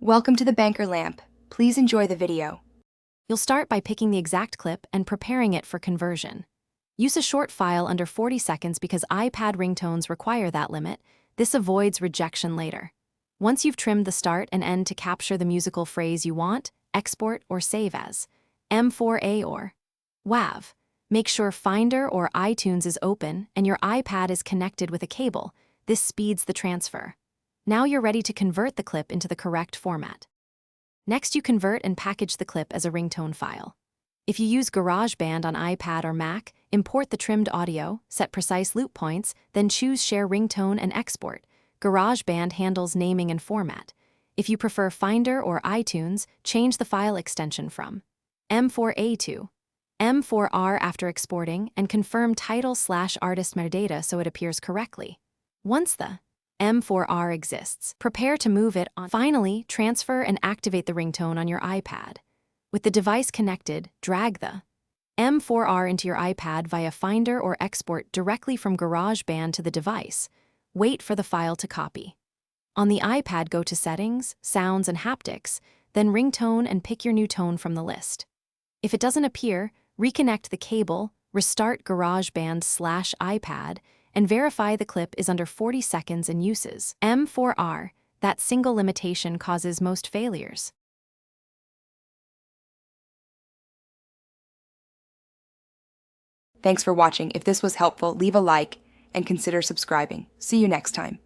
Welcome to the Banker Lamp. Please enjoy the video. You'll start by picking the exact clip and preparing it for conversion. Use a short file under 40 seconds because iPad ringtones require that limit. This avoids rejection later. Once you've trimmed the start and end to capture the musical phrase you want, export or save as M4A or WAV. Make sure Finder or iTunes is open and your iPad is connected with a cable. This speeds the transfer. Now you're ready to convert the clip into the correct format. Next, you convert and package the clip as a ringtone file. If you use GarageBand on iPad or Mac, import the trimmed audio, set precise loop points, then choose Share Ringtone and Export. GarageBand handles naming and format. If you prefer Finder or iTunes, change the file extension from M4A to M4R after exporting and confirm title/artist metadata so it appears correctly. Once the M4R exists, prepare to move it on. Finally, transfer and activate the ringtone on your iPad. With the device connected, drag the M4R into your iPad via Finder or export directly from GarageBand to the device. Wait for the file to copy. On the iPad, go to Settings, Sounds and Haptics, then Ringtone and pick your new tone from the list. If it doesn't appear, reconnect the cable, restart GarageBand/iPad, and verify the clip is under 40 seconds and uses M4R. That single limitation causes most failures. Thanks for watching. If this was helpful, leave a like and consider subscribing. See you next time.